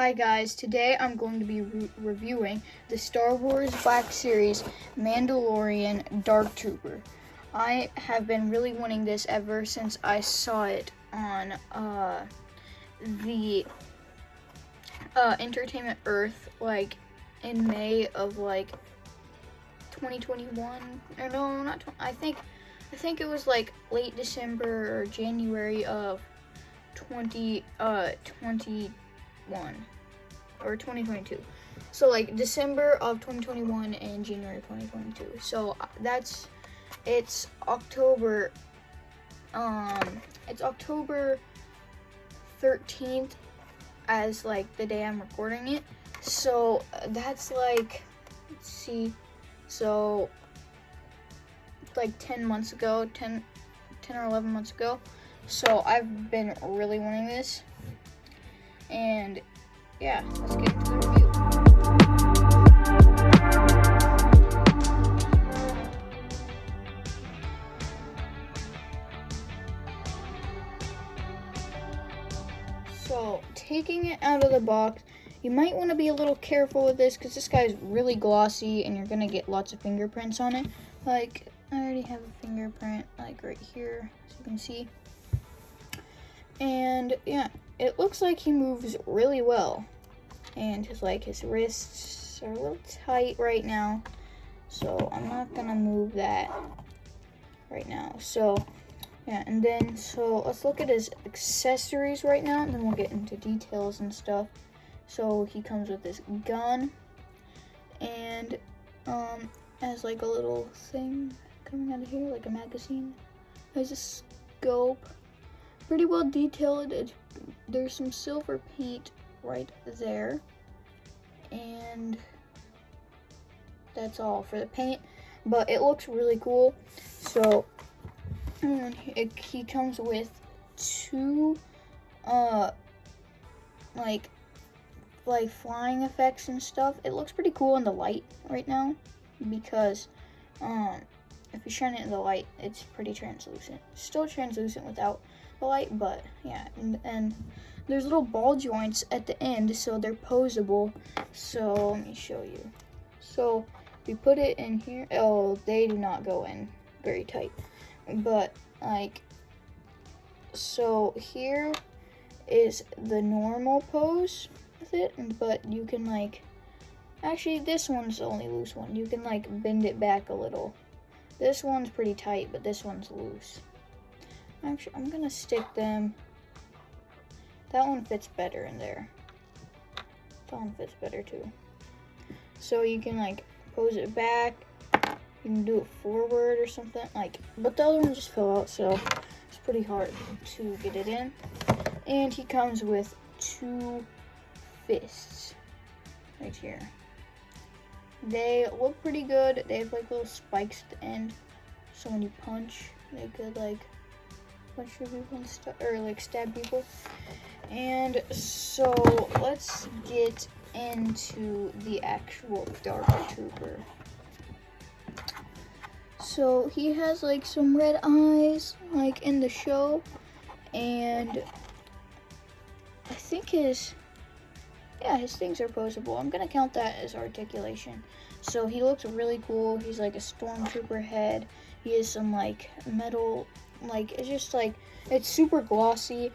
Hi guys, today I'm going to be reviewing the Star Wars Black Series Mandalorian Dark Trooper. I have been really wanting this ever since I saw it on the Entertainment Earth, like in May of 2021. Or no, not. I think it was like late December or January of 2021 or 2022. So like December of 2021 and January 2022. So it's October 13th as like the day I'm recording it. So that's like, let's see, so like 10 months ago, 10 or 11 months ago. So I've been really wanting this, and yeah, let's get into the review. So taking it out of the box, you might want to be a little careful with this because this guy's really glossy and you're gonna get lots of fingerprints on it. Like, I already have a fingerprint like right here, as you can see. And yeah, it looks like he moves really well. And his wrists are a little tight right now, so I'm not gonna move that right now. So yeah, and then so let's look at his accessories right now, and then we'll get into details and stuff. So he comes with this gun, and has like a little thing coming out of here, like a magazine. There's a scope, pretty well detailed. There's some silver paint right there, and that's all for the paint, but it looks really cool. So he comes with two like flying effects and stuff. It looks pretty cool in the light right now because if you shine it in the light, it's pretty translucent. Still translucent without the light, but yeah. And there's little ball joints at the end, so they're posable. So let me show you. So we put it in here. Oh, they do not go in very tight, but like, so here is the normal pose with it, but you can like, actually this one's the only loose one. You can like bend it back a little. This one's pretty tight, but this one's loose. Actually, I'm gonna stick them. That one fits better in there. That one fits better too. So you can like pose it back. You can do it forward or something like, but the other one just fell out, so it's pretty hard to get it in. And he comes with two fists right here. They look pretty good. They have like little spikes at the end, so when you punch, they could like punch people and stuff, or like stab people. And so let's get into the actual Dark Trooper. So he has like some red eyes, like in the show, and I think his things are posable. I'm gonna count that as articulation. So he looks really cool. He's like a stormtrooper head. He has some like metal, like it's just like, it's super glossy,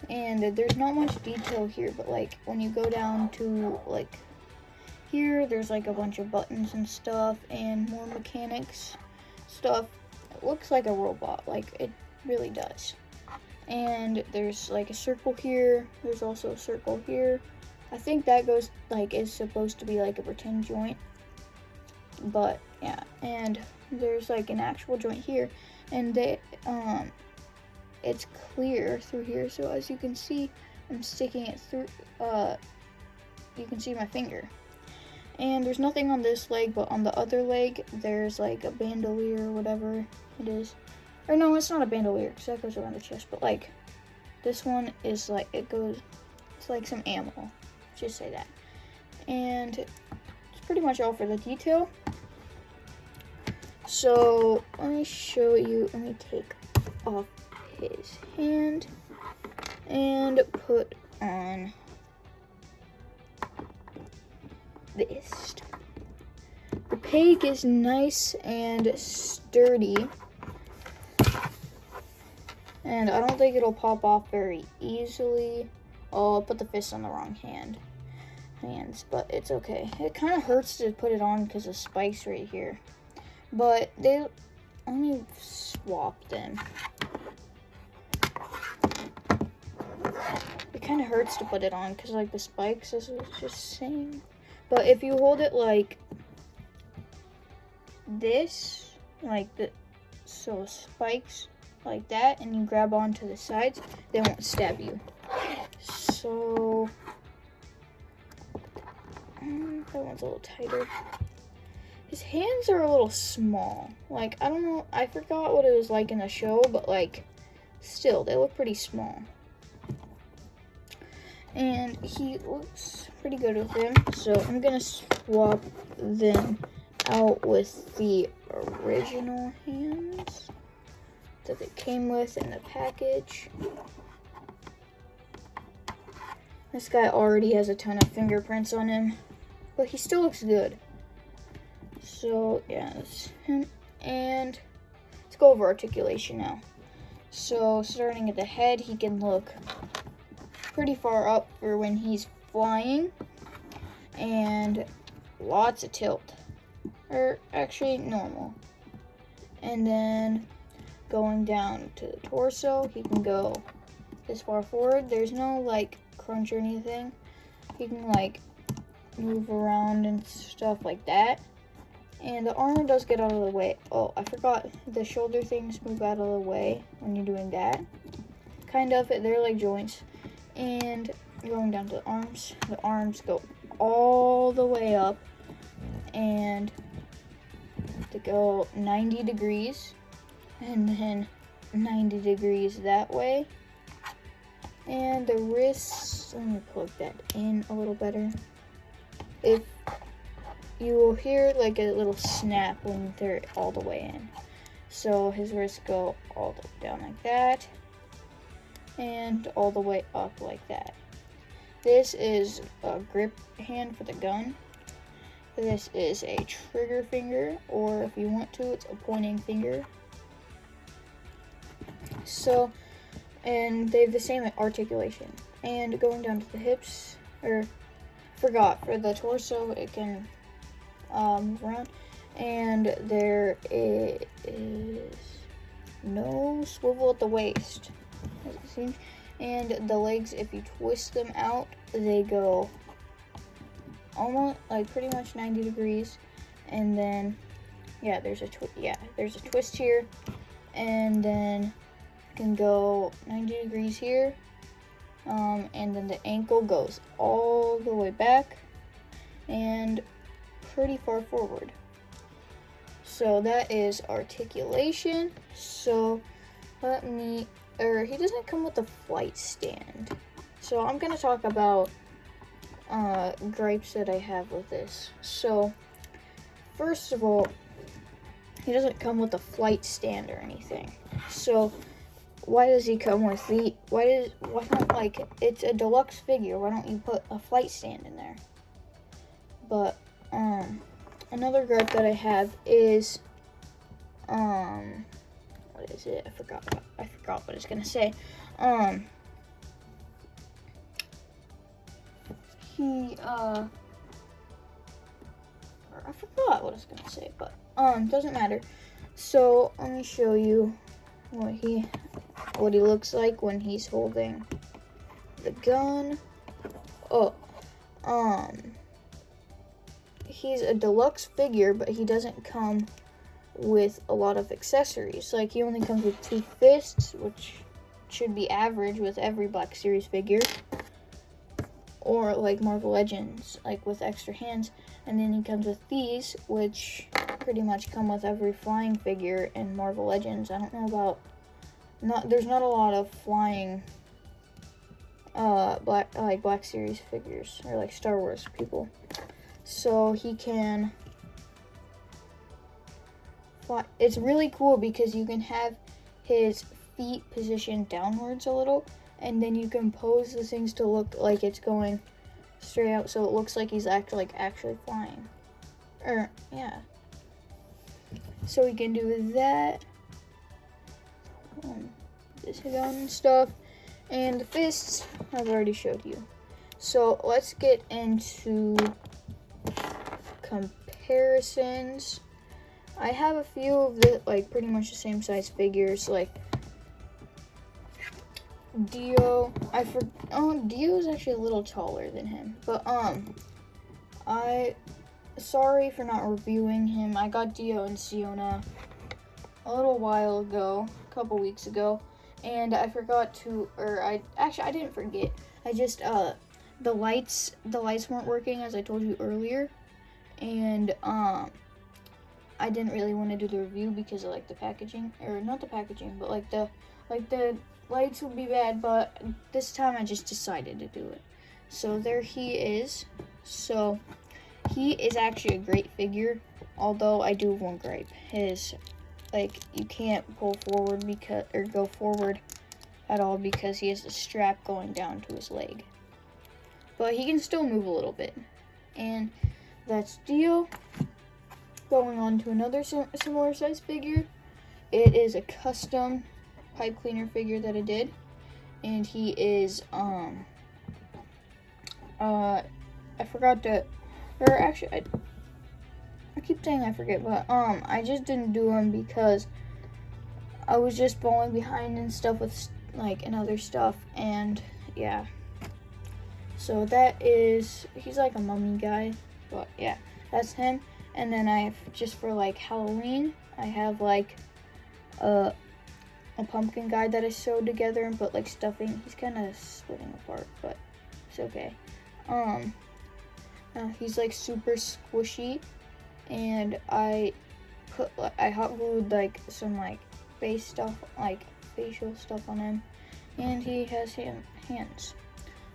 and there's not much detail here, but like when you go down to like here, there's like a bunch of buttons and stuff and more mechanics stuff. It looks like a robot, like it really does. And there's like a circle here. There's also a circle here. I think that goes like, is supposed to be like a pretend joint, but yeah. And there's like an actual joint here, and it's clear through here. So as you can see, I'm sticking it through. You can see my finger. And there's nothing on this leg, but on the other leg, there's like a bandolier or whatever it is. Or no, it's not a bandolier because that goes around the chest. But like, this one is like, it's like some ammo. Just say that. And it's pretty much all for the detail. So let me show you. Let me take off his hand and put on this. The peg is nice and sturdy, and I don't think it'll pop off very easily. Oh, I put the fist on the wrong hands, but it's okay. It kind of hurts to put it on because of spikes right here, but let me swap them. It kind of hurts to put it on because like the spikes, as I was just saying. But if you hold it like this, so spikes like that, and you grab onto the sides, they won't stab you. So that one's a little tighter. His hands are a little small. Like, I don't know, I forgot what it was like in the show, but like, still, they look pretty small. And he looks pretty good with them, so I'm gonna swap them out with the original hands that they came with in the package. This guy already has a ton of fingerprints on him, but he still looks good. So yeah, that's him. And let's go over articulation now. So starting at the head, he can look pretty far up for when he's flying, and lots of tilt, or actually normal. And then going down to the torso, he can go this far forward. There's no like crunch or anything. He can like move around and stuff like that. And the armor does get out of the way. Oh, I forgot, the shoulder things move out of the way when you're doing that. Kind of, they're like joints. And going down to the arms go all the way up, and to go 90 degrees, and then 90 degrees that way. And the wrists, let me plug that in a little better. If you will hear like a little snap when they're all the way in. So his wrists go all the way down like that, and all the way up like that. This is a grip hand for the gun. This is a trigger finger, or if you want to, it's a pointing finger. So, and they have the same articulation. And going down to the hips, or forgot, for the torso, it can move around. And there is no swivel at the waist, as it seems. And the legs, if you twist them out, they go almost like pretty much 90 degrees. And then yeah, there's a twist here, and then you can go 90 degrees here. And then the ankle goes all the way back and pretty far forward. So that is articulation. So he doesn't come with a flight stand. So I'm gonna talk about gripes that I have with this. So first of all, he doesn't come with a flight stand or anything. So why does he come with why don't, like, it's a deluxe figure, why don't you put a flight stand in there? But another gripe that I have is what is it? I forgot what I was gonna say. I forgot what I was gonna say, but doesn't matter. So let me show you what he looks like when he's holding the gun. He's a deluxe figure, but he doesn't come with a lot of accessories. Like, he only comes with 2 fists, which should be average with every Black Series figure, or like Marvel Legends, like with extra hands. And then he comes with these, which pretty much come with every flying figure in Marvel Legends. I don't know about, there's not a lot of flying Black Series figures, or like Star Wars people. So he can fly. It's really cool because you can have his feet positioned downwards a little, and then you can pose the things to look like it's going straight out so it looks like he's actually flying. Yeah. So we can do that. This gun and stuff. And the fists, I've already showed you. So let's get into comparisons. I have a few of the pretty much the same size figures, like Dio. Dio is actually a little taller than him, but sorry for not reviewing him. I got Dio and Siona a little while ago, a couple weeks ago, and I forgot to, I didn't forget. I just the lights weren't working, as I told you earlier, and I didn't really want to do the review because of the packaging, or not the packaging, but the lights would be bad. But this time I just decided to do it. So there he is. So he is actually a great figure, although I do have one gripe. His you can't pull forward go forward at all because he has a strap going down to his leg. But he can still move a little bit. And that's Dio. Going on to another similar size figure. It is a custom pipe cleaner figure that I did. And he is, I forgot to, or actually, I keep saying I forget, but, I just didn't do him because I was just falling behind and stuff with, and other stuff, and, yeah. So that is, he's like a mummy guy, but, yeah, that's him. And then I have, just for, Halloween, I have, a pumpkin guy that I sewed together and put, stuffing. He's kind of splitting apart, but it's okay. He's, super squishy. And I hot glued some face stuff, facial stuff on him, and he has hands.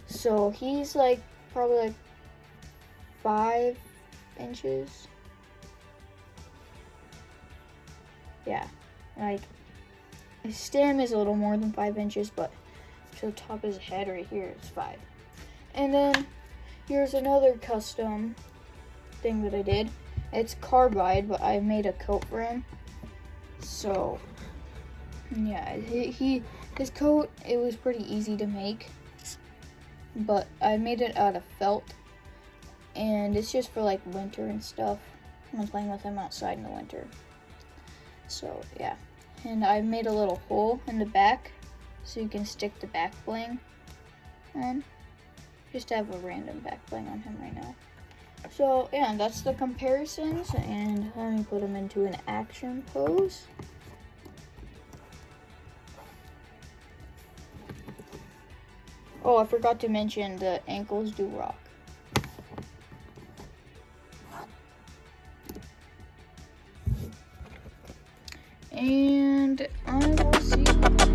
So he's probably 5 inches. Yeah, his stem is a little more than 5 inches, but to the top of his head right here is 5. And then here's another custom thing that I did. It's carbide, but I made a coat for him. So, yeah, his coat, it was pretty easy to make. But I made it out of felt. And it's just for, winter and stuff. I'm playing with him outside in the winter. So, yeah. And I made a little hole in the back so you can stick the back bling on. Just have a random back bling on him right now. So, yeah, that's the comparisons, and let me put them into an action pose. Oh, I forgot to mention the ankles do rock. And I will see you.